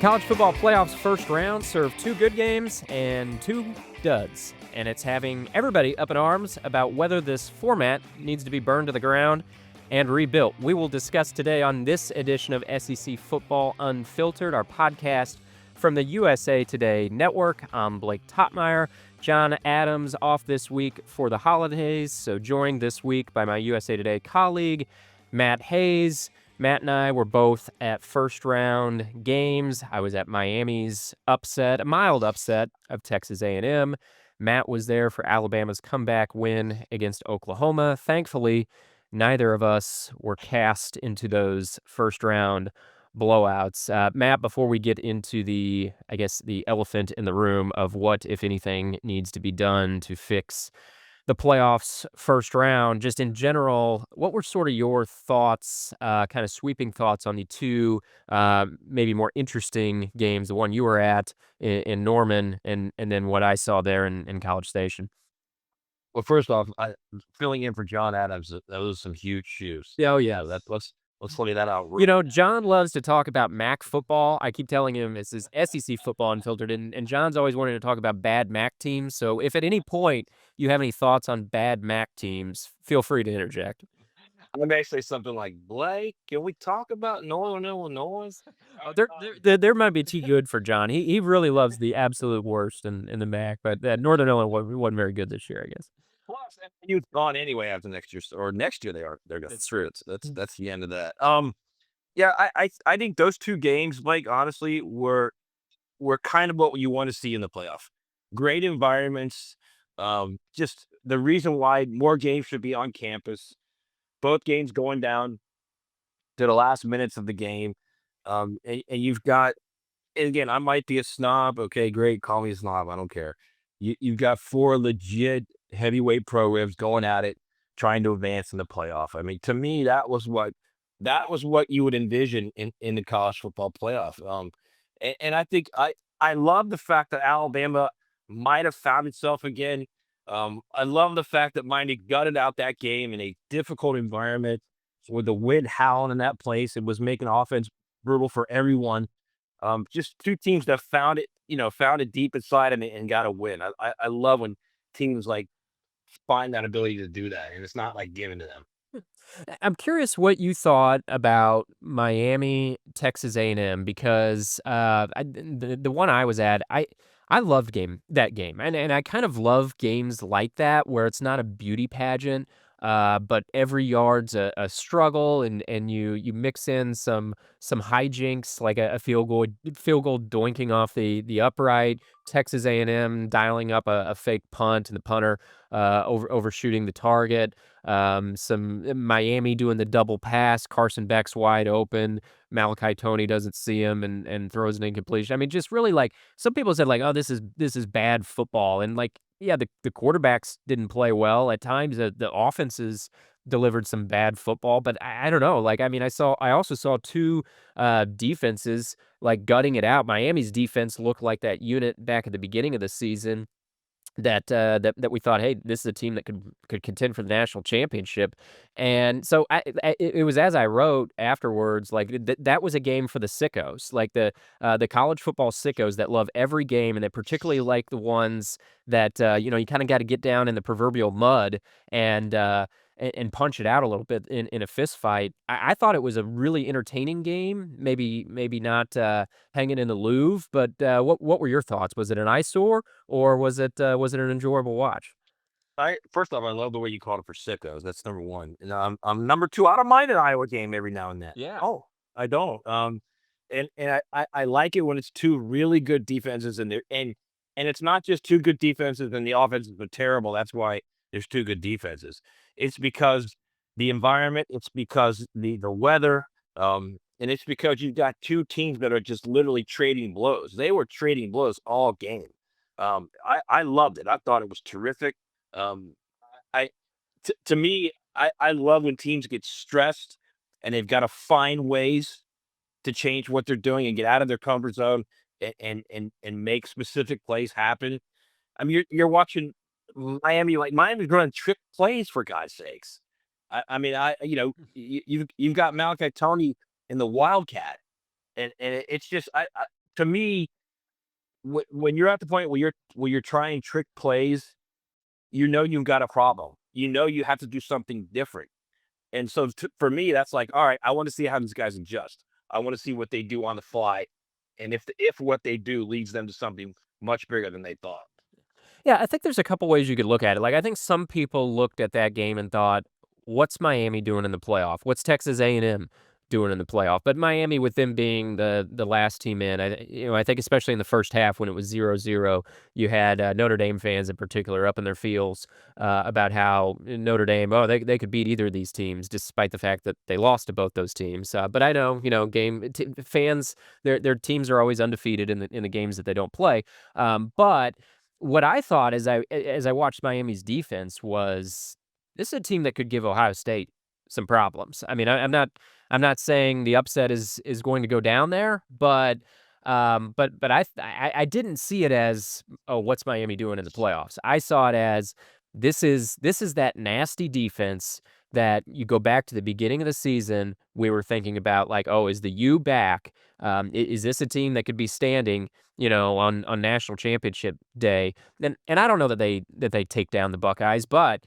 College football playoffs first round served 2 good games and 2 duds, and it's having everybody up in arms about whether this format needs to be burned to the ground and rebuilt. We will discuss today on this edition of SEC Football Unfiltered, our podcast from the USA Today Network. I'm Blake Toppmeyer. John Adams off this week for the holidays, so joined this week by my USA Today colleague, Matt Hayes. Matt and I were both at first-round games. I was at Miami's upset, a mild upset of Texas A&M. Matt was there for Alabama's comeback win against Oklahoma. Thankfully, neither of us were cast into those first-round blowouts. Matt, before we get into the elephant in the room of what, if anything, needs to be done to fix the playoffs first round, just in general, what were sort of your thoughts, kind of sweeping thoughts on the two maybe more interesting games, the one you were at in Norman and then what I saw there in College Station? Well, first off, filling in for John Adams, that was some huge shoes. Yeah, oh, yeah. Let's lay that out. You know, John loves to talk about MAC football. I keep telling him this is SEC Football Unfiltered, and John's always wanted to talk about bad MAC teams. So if at any point you have any thoughts on bad MAC teams, feel free to interject. I may say something like, Blake, can we talk about Northern Illinois? There might be too good for John. He really loves the absolute worst in the MAC, but Northern Illinois wasn't very good this year, I guess. Plus, you've gone anyway after next year, or next year they're going. That's true. That's the end of that. Yeah, I think those two games, Blake, honestly, were kind of what you want to see in the playoff. Great environments. Just the reason why more games should be on campus. Both games going down to the last minutes of the game. And you've got, and again, I might be a snob. Okay, great. Call me a snob. I don't care. You've got four legit heavyweight programs going at it, trying to advance in the playoff. I mean, to me, that was what you would envision in the college football playoff. And I think I love the fact that Alabama might have found itself again. I love the fact that Miami gutted out that game in a difficult environment with the wind howling in that place. It was making offense brutal for everyone. Just two teams that found it deep inside and got a win. I love when teams like find that ability to do that, and it's not like given to them. I'm curious what you thought about Miami, Texas A&M, because the one I was at, I loved that game, and I kind of love games like that where it's not a beauty pageant, but every yard's a struggle, and you mix in some hijinks like a field goal doinking off the upright, Texas A&M dialing up a fake punt and the punter overshooting the target. Some Miami doing the double pass. Carson Beck's wide open. Malachi Toney doesn't see him and throws an incompletion. I mean, just really like some people said like, oh, this is bad football. And like, yeah, the quarterbacks didn't play well at times. The offenses delivered some bad football, but I don't know. Like, I mean, I also saw two defenses like gutting it out. Miami's defense looked like that unit back at the beginning of the season that we thought, hey, this is a team that could contend for the national championship. And so it was as I wrote afterwards, like that was a game for the sickos, like the college football sickos that love every game, and they particularly like the ones that you kind of got to get down in the proverbial mud and punch it out a little bit in a fist fight. I thought it was a really entertaining game. Maybe not hanging in the Louvre, but what were your thoughts? Was it an eyesore or was it an enjoyable watch? First off, I love the way you called it for sickos. That's number one. And I'm number two. I don't mind an Iowa game every now and then. Yeah. Oh, I don't. And I like it when it's two really good defenses in there, and it's not just two good defenses and the offenses are terrible. That's why there's two good defenses. It's because the environment. It's because the weather. And it's because you've got two teams that are just literally trading blows. They were trading blows all game. I loved it. I thought it was terrific. Um, to me, I love when teams get stressed and they've got to find ways to change what they're doing and get out of their comfort zone and make specific plays happen. I mean, you're watching Miami, like Miami's running trick plays for God's sakes. I mean, you've got Malachi Tony in the Wildcat, and it's just to me, when you're at the point where you're trying trick plays, you know you've got a problem. You know you have to do something different. And so for me, that's like, all right, I want to see how these guys adjust. I want to see what they do on the fly, and if what they do leads them to something much bigger than they thought. Yeah, I think there's a couple ways you could look at it. Like, I think some people looked at that game and thought, "What's Miami doing in the playoff? What's Texas A&M doing in the playoff?" But Miami, with them being the last team in, I think especially in the first half when it was 0-0, you had Notre Dame fans in particular up in their feels about how Notre Dame, they could beat either of these teams, despite the fact that they lost to both those teams. But I know, fans, their teams are always undefeated in the games that they don't play. But what I thought as I watched Miami's defense was, this is a team that could give Ohio State some problems. I mean, I'm not saying the upset is going to go down there, but I didn't see it as, "Oh, what's Miami doing in the playoffs?" I saw it as, this is that nasty defense that you go back to the beginning of the season, we were thinking about, like, "Oh, is the U back? Is this a team that could be standing, on national championship day?" And I don't know that they take down the Buckeyes, but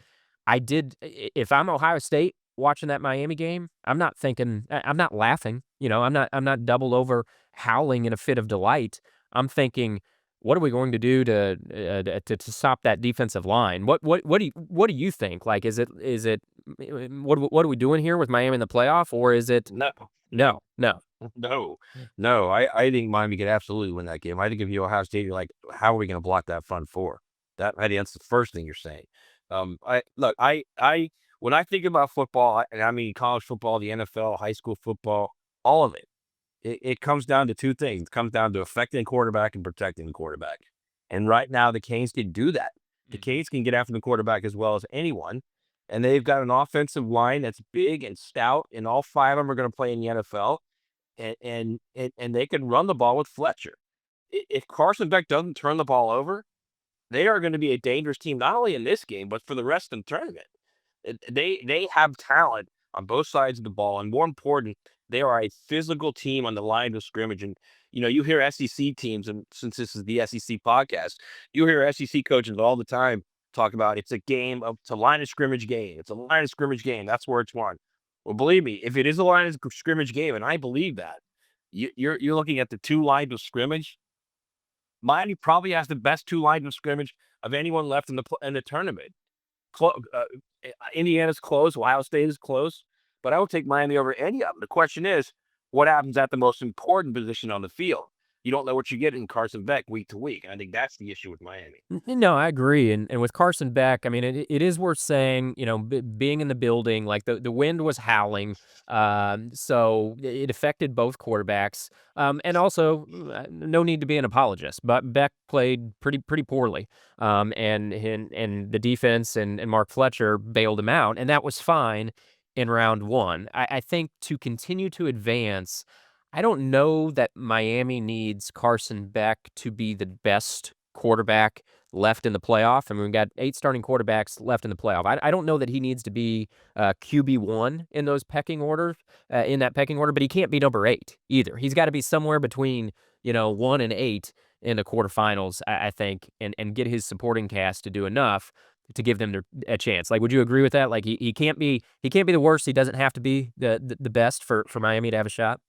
if I'm Ohio State watching that Miami game, I'm not thinking, I'm not laughing, I'm not double over howling in a fit of delight. I'm thinking, what are we going to do to stop that defensive line? What do you think? Like, is it what are we doing here with Miami in the playoff, or is it No, no, no? no, no. I think Miami could absolutely win that game. I think if you Ohio State, you're like, how are we going to block that front four? I think that's the first thing you're saying. I look, I when I think about football, and I mean college football, the NFL, high school football, all of it. It comes down to two things. It comes down to affecting the quarterback and protecting the quarterback. And right now, the Canes can do that. The Mhm. Canes can get after the quarterback as well as anyone. And they've got an offensive line that's big and stout, and all five of them are going to play in the NFL. And they can run the ball with Fletcher. If Carson Beck doesn't turn the ball over, they are going to be a dangerous team, not only in this game, but for the rest of the tournament. They have talent on both sides of the ball, and more important, they are a physical team on the line of scrimmage. And you hear SEC teams, and since this is the SEC podcast, you hear SEC coaches all the time talk about it's a line of scrimmage game. It's a line of scrimmage game. That's where it's won. Well, believe me, if it is a line of scrimmage game, and I believe that, you're looking at the two lines of scrimmage. Miami probably has the best two lines of scrimmage of anyone left in the tournament. Indiana's close, Ohio State is close, but I would take Miami over any of them. The question is, what happens at the most important position on the field? You don't know what you get in Carson Beck week to week. And I think that's the issue with Miami. No, I agree, and with Carson Beck, I mean, it is worth saying, being in the building, like, the wind was howling, so it affected both quarterbacks, and also, no need to be an apologist, but Beck played pretty poorly, and the defense and Mark Fletcher bailed him out, and that was fine in round 1. I think to continue to advance, I don't know that Miami needs Carson Beck to be the best quarterback left in the playoff. I mean, we've got 8 starting quarterbacks left in the playoff. I don't know that he needs to be QB1 in those pecking orders, in that pecking order, but he can't be number 8 either. He's got to be somewhere between, 1 and 8 in the quarterfinals, I think, and get his supporting cast to do enough to give them a chance. Like, would you agree with that? Like, he can't be the worst. He doesn't have to be the best for Miami to have a shot.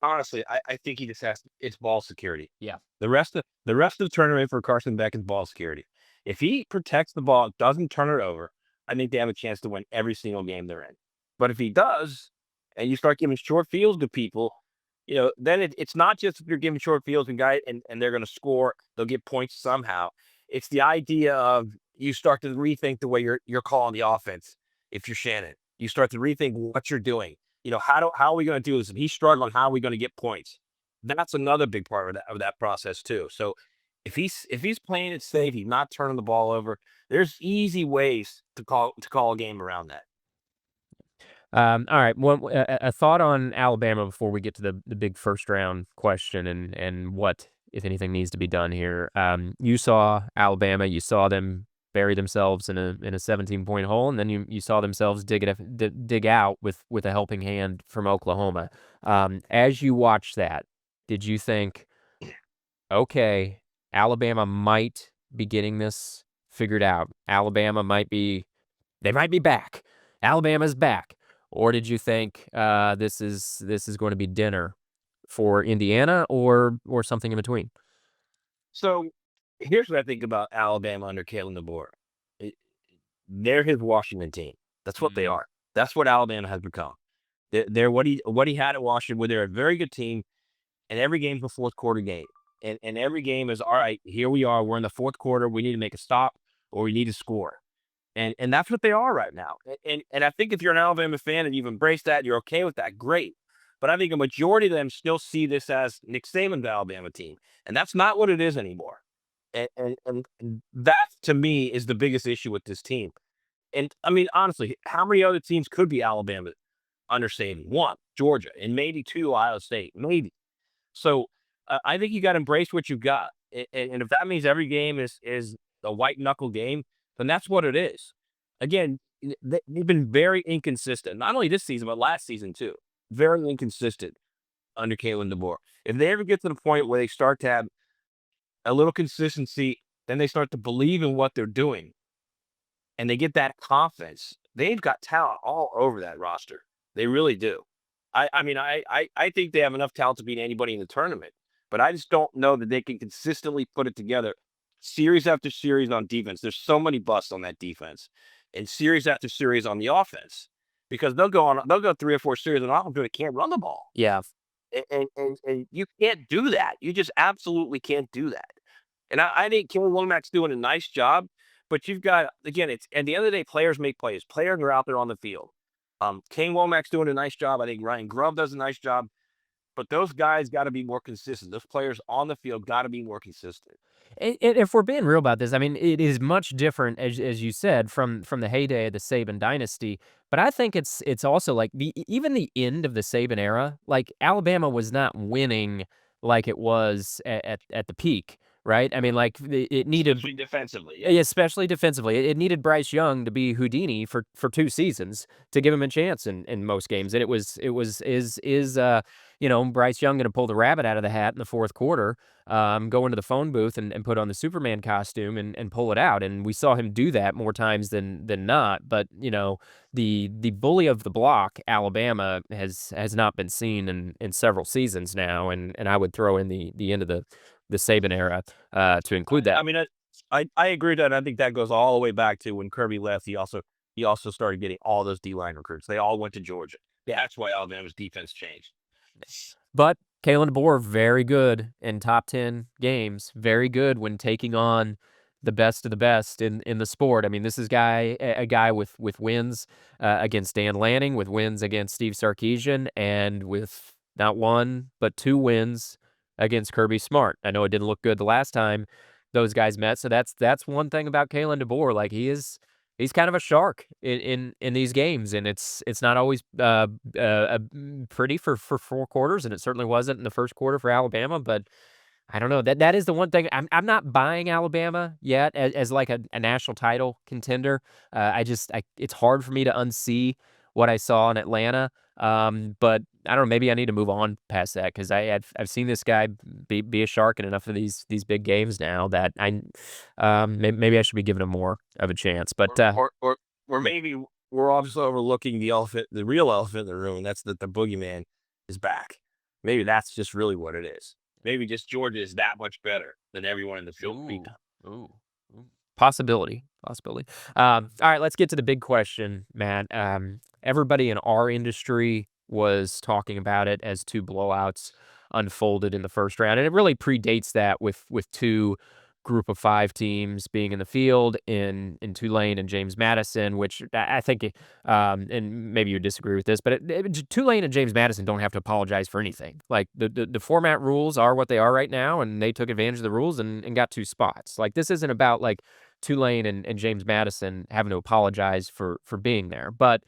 Honestly, I think he just it's ball security. Yeah. The rest of the tournament for Carson Beck is ball security. If he protects the ball, doesn't turn it over, I think they have a chance to win every single game they're in. But if he does, and you start giving short fields to people, then it's not just if you're giving short fields and they're going to score, they'll get points somehow. It's the idea of you start to rethink the way you're calling the offense. If you're Shannon, you start to rethink what you're doing. How are we going to do this? If he's struggling, how are we going to get points? That's another big part of that process too. So if he's playing it safe, he's not turning the ball over. There's easy ways to call a game around that. All right. A thought on Alabama before we get to the big first round question and what, if anything, needs to be done here. You saw Alabama. You saw them bury themselves in a 17-point hole, and then you saw themselves dig out with a helping hand from Oklahoma. As you watched that, did you think, okay, Alabama might be getting this figured out. Alabama might be they might be back. Alabama's back. Or did you think, this is going to be dinner for Indiana or something in between? So here's what I think about Alabama under Kalen DeBoer. It- They're his Washington team. That's what they Mm. are. That's what Alabama has become. They're what he had at Washington, where they're a very good team, and every game's a fourth quarter game. And every game is all right, here we are, we're in the fourth quarter, we need to make a stop or we need to score. And that's what they are right now. And I think if you're an Alabama fan and you've embraced that, you're okay with that, great. But I think a majority of them still see this as Nick Saban's Alabama team. And that's not what it is anymore. And that to me is the biggest issue with this team. And I mean, honestly, how many other teams could be Alabama under Saban? One, Georgia, and maybe two, Ohio State, maybe. So I think you got to embrace what you've got, and if that means every game is a white knuckle game, then that's what it is. Again, they've been very inconsistent, not only this season but last season too. Very inconsistent under Kalen DeBoer. If they ever get to the point where they start to have a little consistency, then they start to believe in what they're doing and they get that confidence, they've got talent all over that roster. They really do. I mean, I think they have enough talent to beat anybody in the tournament, but I just don't know that they can consistently put it together series after series on defense. There's so many busts on that defense, and series after series on the offense because they'll go 3 or 4 series on offense, but they can't run the ball. Yeah. And you can't do that. You just absolutely can't do that. And I think Kellen Womack's doing a nice job, but you've got again, it's at the end of the day, players make plays. Players are out there on the field. Kane Womack's doing a nice job. I think Ryan Grubb does a nice job, but those guys got to be more consistent. Those players on the field got to be more consistent. And if we're being real about this, I mean, it is much different, as you said, from the heyday of the Saban dynasty. But I think it's also like even the end of the Saban era, like Alabama was not winning like it was at the peak, right? I mean, like it needed Especially defensively, yeah. yeah, especially defensively. It needed Bryce Young to be Houdini for 2 seasons to give him a chance in most games, and it was Bryce Young gonna pull the rabbit out of the hat in the 4th quarter, go into the phone booth and put on the Superman costume and pull it out, and we saw him do that more times than not, but, the bully of the block, Alabama, has not been seen in several seasons now, and I would throw in the end of the Saban era, to include I that. mean, I agree with that. And I think that goes all the way back to when Kirby left. He also started getting all those D line recruits. They all went to Georgia. Yeah, that's why Alabama's defense changed. But Kalen DeBoer, very good in top 10 games, very good when taking on the best of the best in the sport. I mean, this is a guy with wins against Dan Lanning, with wins against Steve Sarkisian, and with not one but 2 wins against Kirby Smart. I know it didn't look good the last time those guys met, so that's one thing about Kalen DeBoer. Like he's kind of a shark in these games, and it's not always pretty for 4 quarters, and it certainly wasn't in the first quarter for Alabama. But I don't know, that is the one thing I'm not buying Alabama yet as like a national title contender. It's hard for me to unsee what I saw in Atlanta. But I don't know, maybe I need to move on past that because I've seen this guy be a shark in enough of these big games now that maybe I should be giving him more of a chance. But Or or or or maybe we're also overlooking the real elephant in the room. That's that the boogeyman is back. Maybe that's just really what it is. Maybe just Georgia is that much better than everyone in the field beat ooh, them. ooh, ooh. Possibility. All right, let's get to the big question, Matt. Everybody in our industry was talking about it as 2 blowouts unfolded in the first round, and it really predates that with 2 group of 5 teams being in the field in Tulane and James Madison, which I think, and maybe you disagree with this, but Tulane and James Madison don't have to apologize for anything. Like the format rules are what they are right now, and they took advantage of the rules and got 2 spots. Like this isn't about like Tulane and James Madison having to apologize for being there, but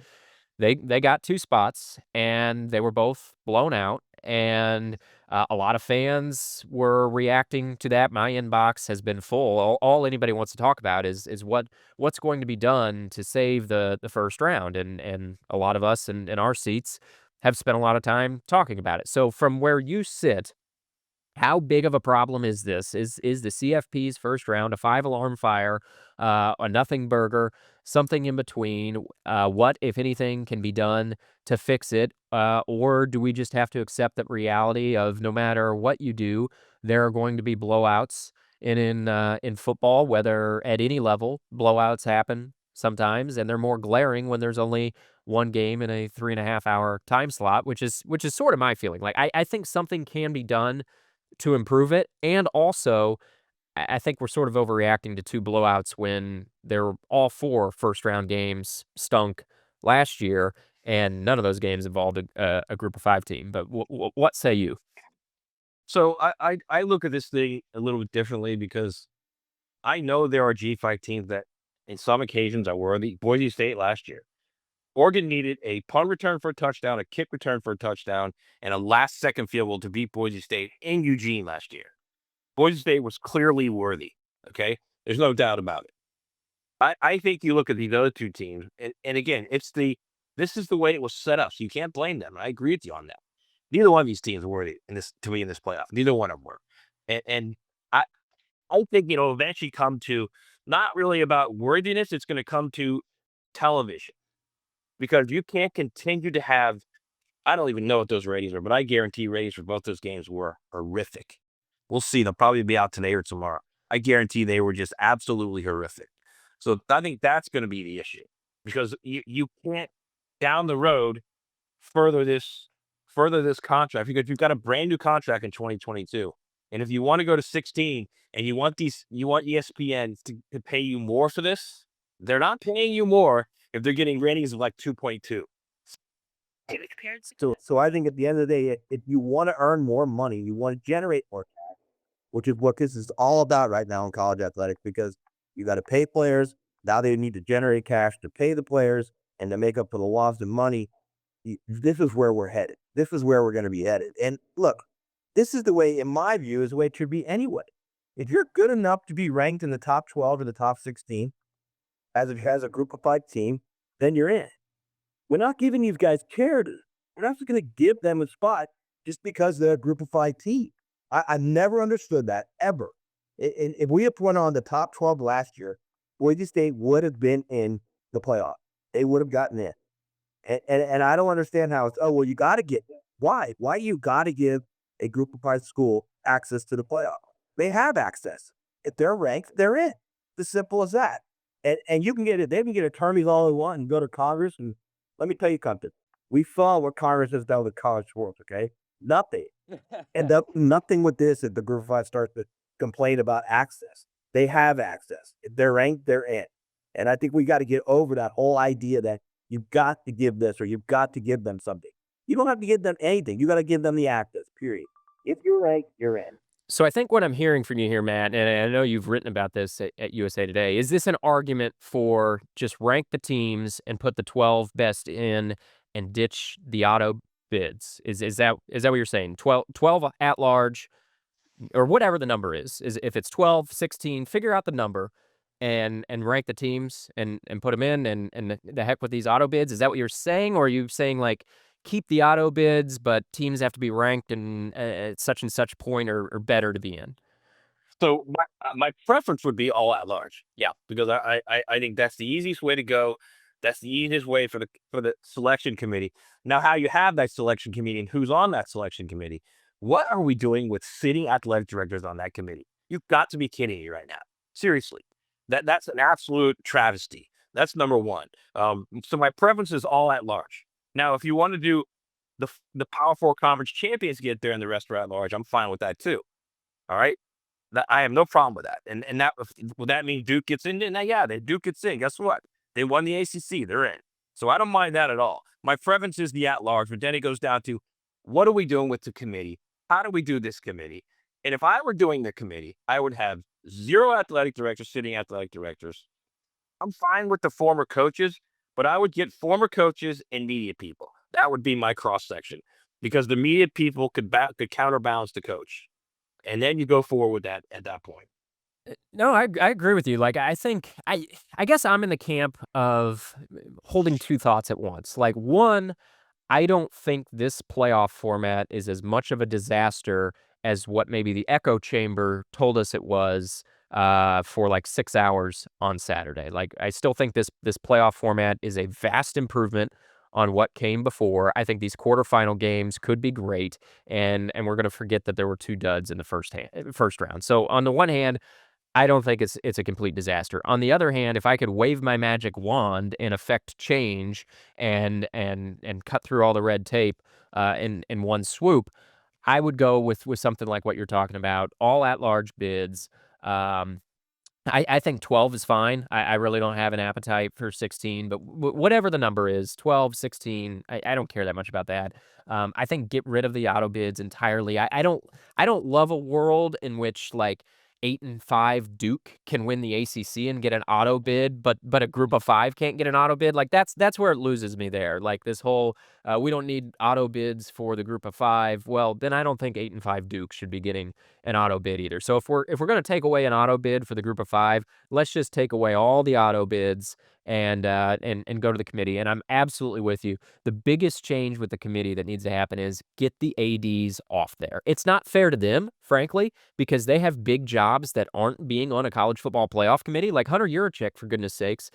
they got 2 spots, and they were both blown out, and, a lot of fans were reacting to that. My inbox has been full. All anybody wants to talk about is what's going to be done to save the first round, and a lot of us in our seats have spent a lot of time talking about it. So from where you sit, How big of a problem is this? Is the CFP's first round a five-alarm fire, a nothing burger, something in between? What, if anything, can be done to fix it? Or do we just have to accept that reality of no matter what you do, there are going to be blowouts in football, whether at any level, blowouts happen sometimes, and they're more glaring when there's only one game in a 3.5 hour time slot, which is sort of my feeling. Like I think something can be done to improve it, and also, I think we're sort of overreacting to 2 blowouts when they're all 4 first-round games stunk last year, and none of those games involved a group of 5 team, but what say you? So I look at this thing a little bit differently because I know there are G5 teams that, in some occasions, are worthy. Boise State last year. Oregon needed a punt return for a touchdown, a kick return for a touchdown, and a last second field goal to beat Boise State in Eugene last year. Boise State was clearly worthy. Okay. There's no doubt about it. I think you look at these other two teams, and again, this is the way it was set up. So you can't blame them. I agree with you on that. Neither one of these teams are worthy in this to me in this playoff. Neither one of them were. And I, I think it'll eventually come to not really about worthiness, it's gonna come to television. Because you can't continue to have I don't even know what those ratings are, but I guarantee ratings for both those games were horrific. We'll see. They'll probably be out today or tomorrow. I guarantee they were just absolutely horrific. So I think that's going to be the issue because you can't down the road further this further this contract because you've got a brand new contract in 2022. And if you want to go to 16 and you want ESPN to pay you more for this, they're not paying you more if they're getting ratings of like 2.2. So I think at the end of the day, if you want to earn more money, you want to generate more, which is what this is all about right now in college athletics, because you got to pay players. Now they need to generate cash to pay the players and to make up for the loss of money. This is where we're headed. This is where we're going to be headed. And look, this is the way, in my view, is the way it should be anyway. If you're good enough to be ranked in the top 12 or the top 16 as a group of 5 team, then you're in. We're not giving these guys charity. We're not just going to give them a spot just because they're a group of 5 team. I never understood that ever. If we had went on the top 12 last year, Boise State would have been in the playoff. They would have gotten in. And I don't understand how it's, oh, well, you got to get why? Why you got to give a group of 5 school access to the playoff? They have access. If they're ranked, they're in. As simple as that. And you can get it. They can get attorneys all they want and go to Congress. And let me tell you something. We saw what Congress has done with college sports, okay? Nothing. And nothing with this if the group of 5 starts to complain about access. They have access. If they're ranked, they're in. And I think we got to get over that whole idea that you've got to give this or you've got to give them something. You don't have to give them anything. You got to give them the access, period. If you're ranked, you're in. So I think what I'm hearing from you here, Matt, and I know you've written about this at USA Today, is this an argument for just rank the teams and put the 12 best in and ditch the auto bids? Is that what you're saying? 12 at large or whatever the number is if it's 12, 16, figure out the number and rank the teams and put them in and the heck with these auto bids. Is that what you're saying? Or are you saying like keep the auto bids, but teams have to be ranked and at such and such point or better to be in? So my preference would be all at large. Yeah, because I think that's the easiest way to go. That's the easiest way for the selection committee. Now, how you have that selection committee and who's on that selection committee? What are we doing with sitting athletic directors on that committee? You've got to be kidding me right now. Seriously, that's an absolute travesty. That's number one. So my preference is all at large. Now, if you want to do the Power Four conference champions get there and the rest are at large, I'm fine with that too. All right. That I have no problem with that. And that will that mean Duke gets in? Now, yeah, Duke gets in. Guess what? They won the ACC. They're in. So I don't mind that at all. My preference is the at large, but then it goes down to what are we doing with the committee? How do we do this committee? And if I were doing the committee, I would have 0 athletic directors sitting athletic directors. I'm fine with the former coaches, but I would get former coaches and media people. That would be my cross section because the media people could counterbalance the coach. And then you go forward with that at that point. No, I agree with you. Like, I think I guess I'm in the camp of holding 2 thoughts at once. Like, one, I don't think this playoff format is as much of a disaster as what maybe the echo chamber told us it was for like 6 hours on Saturday. Like I still think this playoff format is a vast improvement on what came before. I think these quarterfinal games could be great, and we're going to forget that there were two duds in the first round. So on the one hand, I don't think it's a complete disaster. On the other hand, if I could wave my magic wand and affect change and cut through all the red tape in one swoop, I would go with something like what you're talking about, all at large bids. Um, I think 12 is fine. I really don't have an appetite for 16, but whatever the number is, 12, 16, I don't care that much about that. I think get rid of the auto bids entirely. I don't love a world in which like 8-5 Duke can win the ACC and get an auto bid, but a group of five can't get an auto bid. Like that's where it loses me there. Like this whole we don't need auto bids for the group of five. Well, then I don't think 8-5 Duke should be getting an auto bid either. So if we're going to take away an auto bid for the group of five, let's just take away all the auto bids and go to the committee. And I'm absolutely with you. The biggest change with the committee that needs to happen is get the ADs off there. It's not fair to them, frankly, because they have big jobs that aren't being on a college football playoff committee, like Hunter Yurachek, for goodness sakes.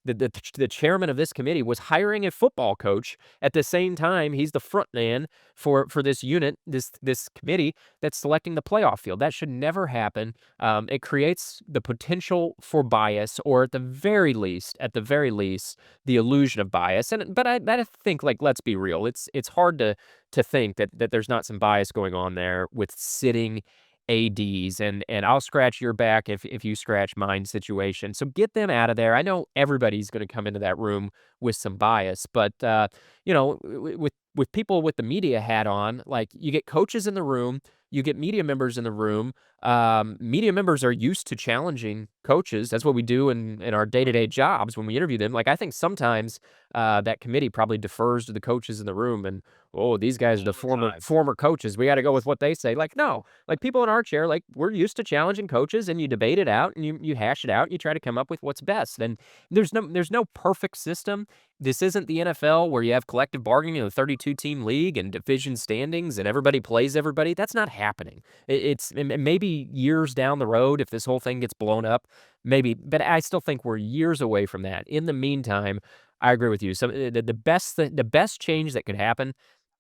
The chairman of this committee was hiring a football coach at the same time he's the front man for this unit, this committee that's selecting the playoff field. That should never happen. It creates the potential for bias, or at the very least, the illusion of bias. But I think, like, let's be real. It's hard to think that there's not some bias going on there with sitting ADs, and I'll scratch your back if you scratch mine situation. So get them out of there. I know everybody's going to come into that room with some bias, but with people with the media hat on, like you get coaches in the room, you get media members in the room. Media members are used to challenging coaches. That's what we do in our day-to-day jobs when we interview them. Like I think sometimes that committee probably defers to the coaches in the room and, oh, these guys are the All the former time. former coaches. We got to go with what they say. Like, no, like people in our chair, like we're used to challenging coaches, and you debate it out and you hash it out. And you try to come up with what's best. And there's no perfect system. This isn't the NFL where you have collective bargaining in a 32 team league and division standings and everybody plays everybody. That's not happening. Maybe years down the road, if this whole thing gets blown up, maybe, but I still think we're years away from that. In the meantime, I agree with you. So the best change that could happen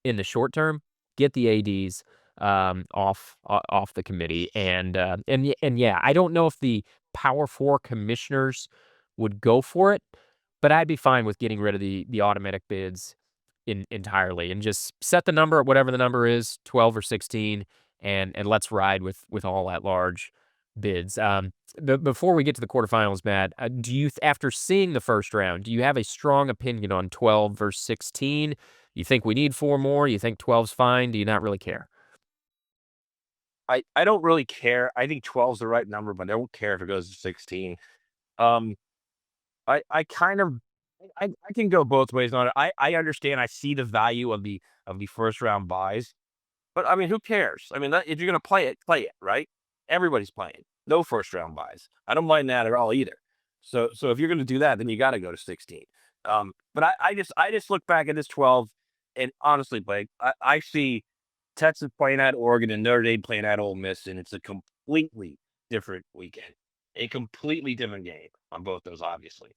in the short term, get the ADs off the committee, and yeah, I don't know if the Power Four commissioners would go for it, but I'd be fine with getting rid of the automatic bids entirely and just set the number at whatever the number is, 12 or 16, and let's ride with all at large bids. Before we get to the quarterfinals, Matt, after seeing the first round, do you have a strong opinion on 12 versus 16? You think we need four more? You think 12's fine? Do you not really care? I don't really care. I think 12 is the right number, but I don't care if it goes to 16. Um, I kind of I can go both ways on it. I understand. I see the value of the first round buys, but I mean, who cares? I mean, if you're gonna play it, right? Everybody's playing. No first round buys. I don't mind that at all either. So if you're gonna do that, then you got to go to 16. But I just look back at this 12, and honestly, Blake, I see Texas playing at Oregon and Notre Dame playing at Ole Miss, and it's a completely different weekend, a completely different game on both those, obviously.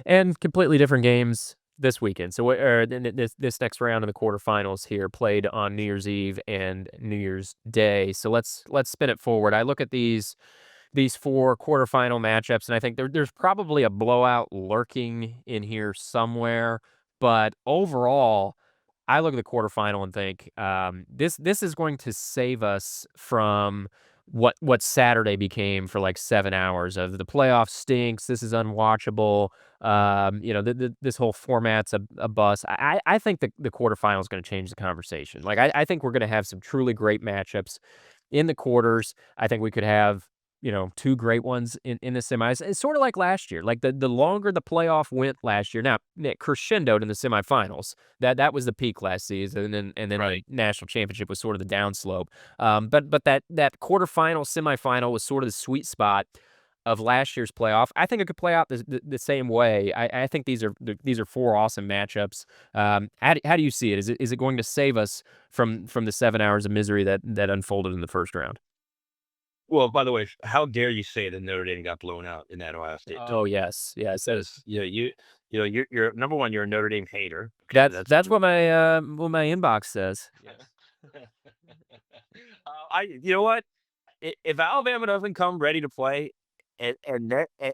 And completely different games this weekend. So, this next round of the quarterfinals here played on New Year's Eve and New Year's Day. So let's spin it forward. I look at these four quarterfinal matchups, and I think there's probably a blowout lurking in here somewhere. But overall, I look at the quarterfinal and think this is going to save us from what Saturday became for like 7 hours of the playoff stinks. This is unwatchable. This whole format's a bust. I think the quarterfinal is going to change the conversation. Like I think we're going to have some truly great matchups in the quarters. I think we could have, two great ones in the semis. It's sort of like last year. Like the longer the playoff went last year. Now, it crescendoed in the semifinals. That was the peak last season, and then the Right. national championship was sort of the downslope. But that quarterfinal, semifinal was sort of the sweet spot. of last year's playoff. I think it could play out the same way. I think these are 4 awesome matchups. How do you see it? Is it going to save us from the 7 hours of misery that unfolded in the first round? Well, by the way, how dare you say that Notre Dame got blown out in that Ohio State Oh, dome? yes. Yes. Because you're number one, you're a Notre Dame hater. Okay, that's That's what my inbox says. yeah. You know what? If Alabama doesn't come ready to play, and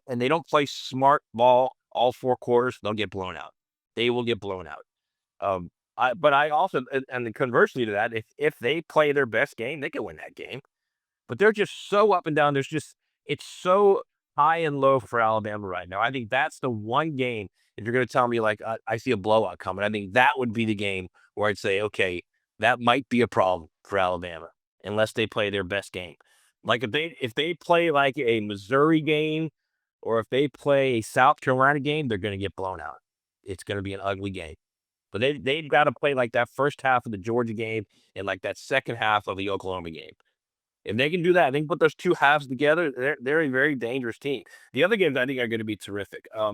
they don't play smart ball all 4 quarters, they'll get blown out. They will get blown out. But I also, and conversely to that, if they play their best game, they can win that game. But they're just so up and down. It's so high and low for Alabama right now. I think that's the one game. If you're going to tell me like I see a blowout coming, I think that would be the game where I'd say, okay, that might be a problem for Alabama unless they play their best game. Like if they play like a Missouri game or if they play a South Carolina game, they're going to get blown out. It's going to be an ugly game. But they've got to play like that first half of the Georgia game and like that second half of the Oklahoma game. If they can do that, they can put those 2 halves together, they're a very dangerous team. The other games I think are gonna be terrific. I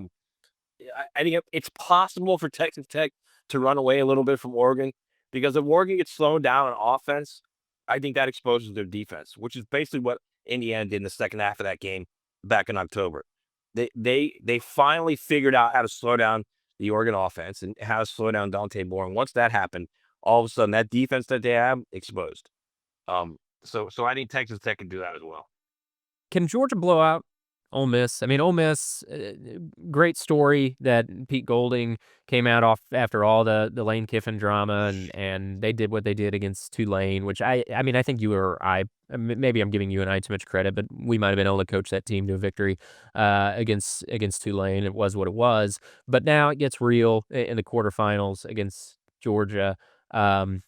think it's possible for Texas Tech to run away a little bit from Oregon because if Oregon gets slowed down on offense, I think that exposes their defense, which is basically what Indiana did in the second half of that game back in October. They finally figured out how to slow down the Oregon offense and how to slow down Dante Moore. And once that happened, all of a sudden that defense that they have exposed. So I think Texas Tech can do that as well. Can Georgia blow out Ole Miss? I mean, Ole Miss, great story that Pete Golding came out off after all the Lane Kiffin drama, and they did what they did against Tulane, which I mean, I think you or maybe I'm giving you and I too much credit, but we might have been able to coach that team to a victory against Tulane. It was what it was, but now it gets real in the quarterfinals against Georgia.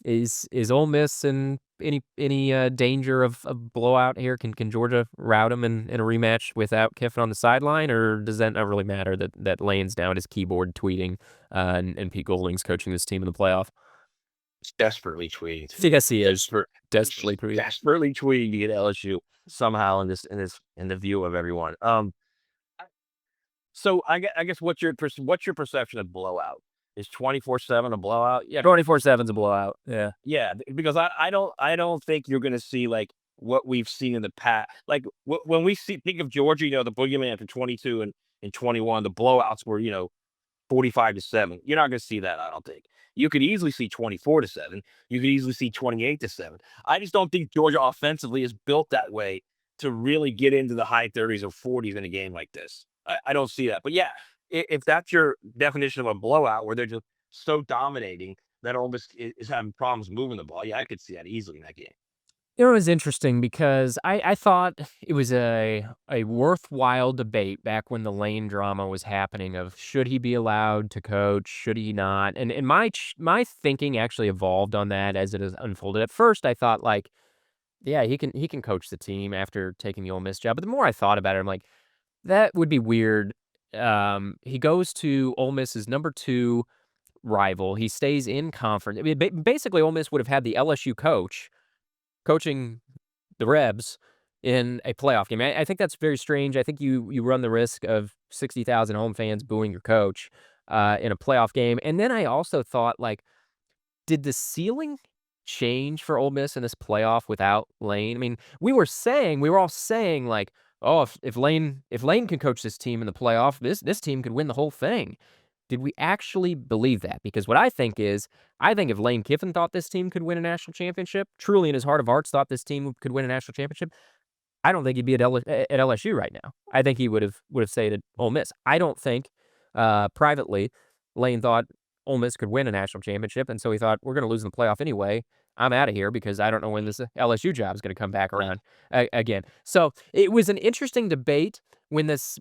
Is Ole Miss in any danger of blowout here? Can Georgia rout them in a rematch without Kiffin on the sideline, or does that not really matter that Lane's down at his keyboard tweeting, and Pete Golding's coaching this team in the playoff? It's desperately tweeting too. Yes, he is. Desperate, Desperately tweeting. desperately tweeting to get LSU somehow in the view of everyone. So I guess what's your perception of blowout? Is 24/7 a blowout? Yeah, 24/7's a blowout. Yeah. yeah, because I don't think you're gonna see, like, what we've seen in the past. Like, when we think of Georgia, the boogeyman for 22 and 21, the blowouts were, 45-7. You're not gonna see that, I don't think. You could easily see 24-7. You could easily see 28-7. I just don't think Georgia offensively is built that way to really get into the high 30s or 40s in a game like this. I don't see that. But yeah, if that's your definition of a blowout where they're just so dominating that Ole Miss is having problems moving the ball, yeah, I could see that easily in that game. It was interesting because I thought it was a worthwhile debate back when the Lane drama was happening of should he be allowed to coach, should he not? And my thinking actually evolved on that as it has unfolded. At first, I thought like, yeah, he can coach the team after taking the Ole Miss job. But the more I thought about it, I'm like, that would be weird. He goes to Ole Miss's number 2 rival. He stays in conference. I mean, basically, Ole Miss would have had the LSU coach coaching the Rebs in a playoff game. I think that's very strange. I think you run the risk of 60,000 home fans booing your coach in a playoff game. And then I also thought, like, did the ceiling change for Ole Miss in this playoff without Lane? I mean, we were all saying like, oh, if Lane can coach this team in the playoff, this team could win the whole thing. Did we actually believe that? Because what I think is, I think if Lane Kiffin thought this team could win a national championship, truly in his heart of hearts thought this team could win a national championship, I don't think he'd be at LSU right now. I think he would have stayed at Ole Miss. I don't think privately Lane thought Ole Miss could win a national championship, and so he thought we're going to lose in the playoff anyway. I'm out of here because I don't know when this LSU job is going to come back around again. So it was an interesting debate when this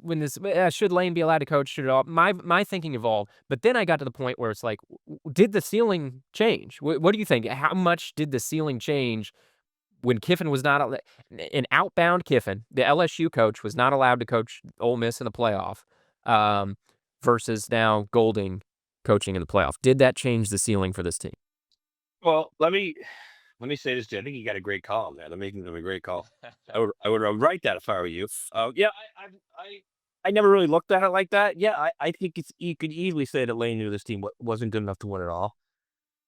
should Lane be allowed to coach? Should it all? My thinking evolved, but then I got to the point where it's like, did the ceiling change? What do you think? How much did the ceiling change when Kiffin was not an outbound Kiffin, the LSU coach, was not allowed to coach Ole Miss in the playoff, um, versus now Golding coaching in the playoff? Did that change the ceiling for this team? Well, let me say this too. I think you got a great call on that. I'm making them a great call. I would write that if I were you. Yeah, I never really looked at it like that. Yeah, I think you could easily say that Lane knew this team wasn't good enough to win it all,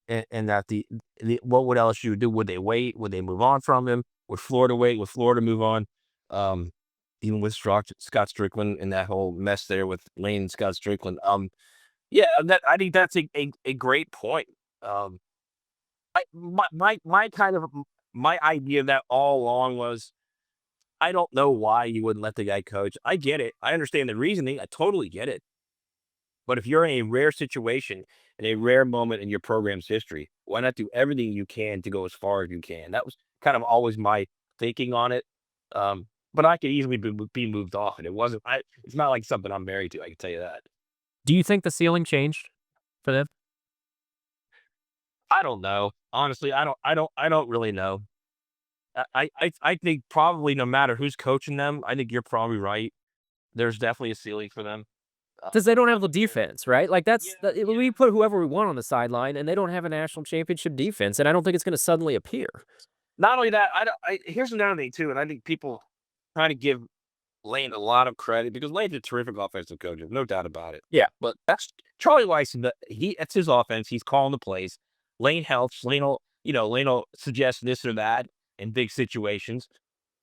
and that the what would LSU do? Would they wait? Would they move on from him? Would Florida wait? Would Florida move on? Um, Even with Scott Strickland and that whole mess there with Lane and Scott Strickland. Yeah, that I think that's a great point. Um, my kind of my idea of that all along was I don't know why you wouldn't let the guy coach. I get it. I understand the reasoning. I totally get it. But if you're in a rare situation, in a rare moment in your program's history, why not do everything you can to go as far as you can? That was kind of always my thinking on it. But I could easily be moved off, and it wasn't. It's not like something I'm married to. I can tell you that. Do you think the ceiling changed for them? I don't know. Honestly, I don't really know. I think probably no matter who's coaching them, I think you're probably right. There's definitely a ceiling for them. Because they don't have the Probably there. defense, right? Like, Yeah, we yeah. put whoever we want on the sideline, and they don't have a national championship defense, and I don't think it's gonna suddenly appear. Not only that, I don't here's another thing too, and I think people trying to give Lane a lot of credit because Lane's a terrific offensive coach, there's no doubt about it. Yeah. But that's Charlie Weiss, that's his offense. He's calling the plays. Lane helps. Lane will suggest this or that in big situations.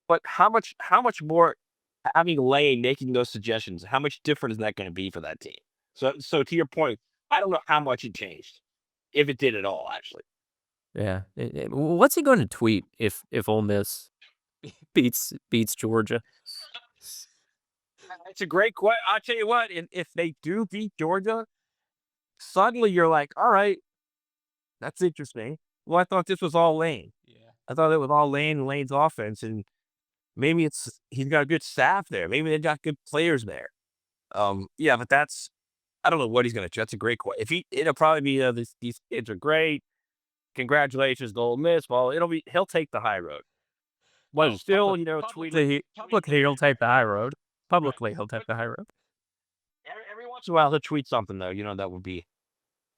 But how much more having Lane making those suggestions, how much different is that going to be for that team? So to your point, I don't know how much it changed, if it did at all, actually. Yeah. What's he gonna tweet if Ole Miss beats Georgia? It's a great question. I'll tell you what, if they do beat Georgia, suddenly you're like, all right, that's interesting. Well, I thought this was all Lane. Yeah. I thought it was all Lane and Lane's offense, and maybe he's got a good staff there. Maybe they got good players there. Yeah, but I don't know what he's gonna do. That's a great question. If it'll probably be these kids are great. Congratulations, to Ole Miss. Well, he'll take the high road. But Well, still, tweeting. publicly, he'll take the high road. Publicly, he'll take the high road. Every once in a while, he'll tweet something though. That would be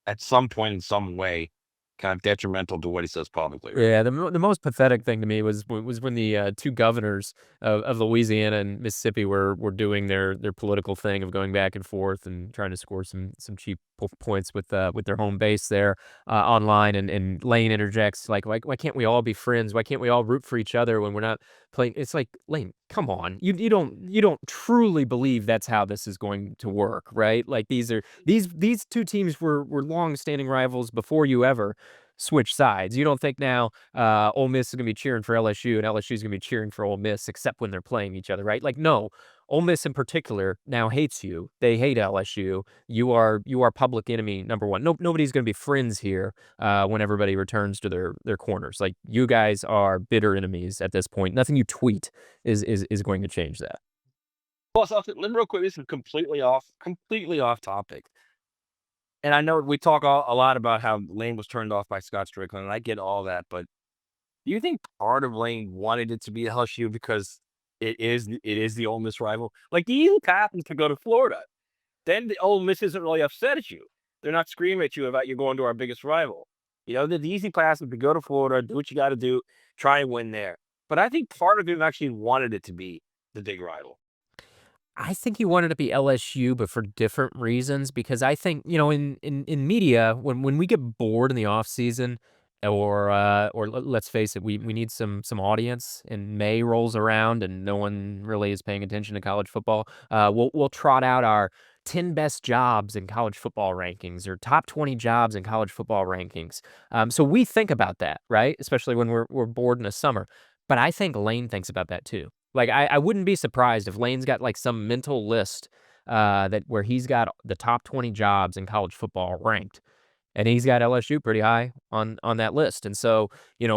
at some point in some way kind of detrimental to what he says publicly, right? Yeah, the most pathetic thing to me was when the, 2 governors of Louisiana and Mississippi were doing their political thing of going back and forth and trying to score some cheap points with their home base there, online, and Lane interjects, like, "Why can't we all be friends? Why can't we all root for each other when we're not playing?" It's like, "Lane, come on. You don't truly believe that's how this is going to work, right? Like, these 2 teams were long-standing rivals before you ever switch sides. You don't think now, Ole Miss is gonna be cheering for LSU and LSU is gonna be cheering for Ole Miss except when they're playing each other, right? Like, no, Ole Miss in particular now hates you. They hate LSU. You are public enemy number 1. Nobody's gonna be friends here, when everybody returns to their corners. Like, you guys are bitter enemies at this point. Nothing you tweet is going to change that. Plus, also, real quick, this is completely off topic. And I know we talk a lot about how Lane was turned off by Scott Strickland, and I get all that. But do you think part of Lane wanted it to be LSU because it is the Ole Miss rival? Like the easy path is to go to Florida. Then the Ole Miss isn't really upset at you. They're not screaming at you about you going to our biggest rival. The easy path is to go to Florida, do what you got to do, try and win there. But I think part of him actually wanted it to be the big rival. I think he wanted to be LSU, but for different reasons, because I think, in media, when we get bored in the off season, or let's face it, we need some audience, and May rolls around and no one really is paying attention to college football. We'll trot out our 10 best jobs in college football rankings or top 20 jobs in college football rankings. So we think about that, right? Especially when we're bored in the summer. But I think Lane thinks about that too. Like, I wouldn't be surprised if Lane's got, like, some mental list, that where he's got the top 20 jobs in college football ranked, and he's got LSU pretty high on that list, and so,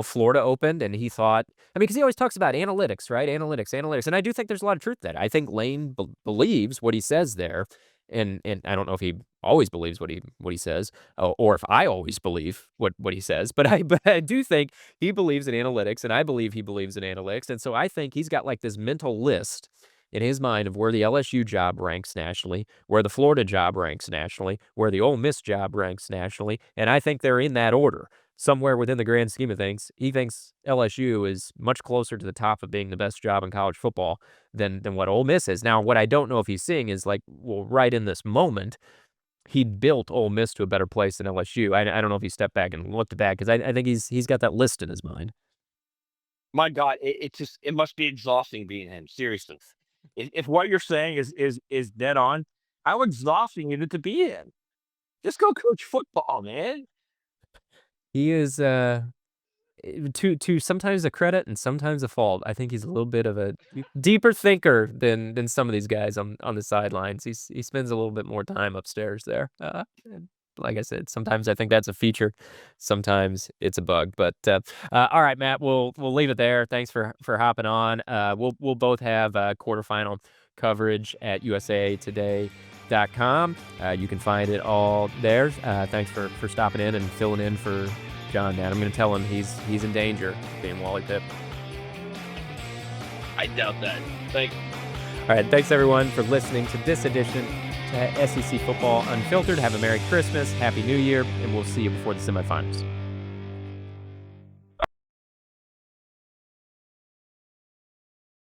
Florida opened, and he thought, I mean, because he always talks about analytics, right? Analytics, and I do think there's a lot of truth to that. I think Lane believes what he says there, and I don't know if he always believes what he says, or if I always believe what he says, but I do think he believes in analytics, and I believe he believes in analytics, and so I think he's got, like, this mental list in his mind of where the LSU job ranks nationally, where the Florida job ranks nationally, where the Ole Miss job ranks nationally, and I think they're in that order. somewhere within the grand scheme of things, he thinks LSU is much closer to the top of being the best job in college football than what Ole Miss is. Now, what I don't know if he's seeing is like, well, right in this moment, he built Ole Miss to a better place than LSU. I don't know if he stepped back and looked at that because I think he's got that list in his mind. My God, it must be exhausting being him, seriously. If what you're saying is dead on, how exhausting is it to be in? Just go coach football, man. He is to sometimes a credit and sometimes a fault. I think he's a little bit of a deeper thinker than some of these guys on the sidelines. He spends a little bit more time upstairs there. And like I said, sometimes I think that's a feature, sometimes it's a bug. But all right, Matt, we'll leave it there. Thanks for hopping on. We'll both have quarterfinal coverage at usatoday.com. You can find it all there. Thanks for stopping in and filling in for John, man. I'm going to tell him he's in danger being Wally Pipp. I doubt that. Thank you. All right, thanks everyone for listening to this edition to SEC Football Unfiltered. Have a Merry Christmas, Happy New Year, and we'll see you before the semifinals.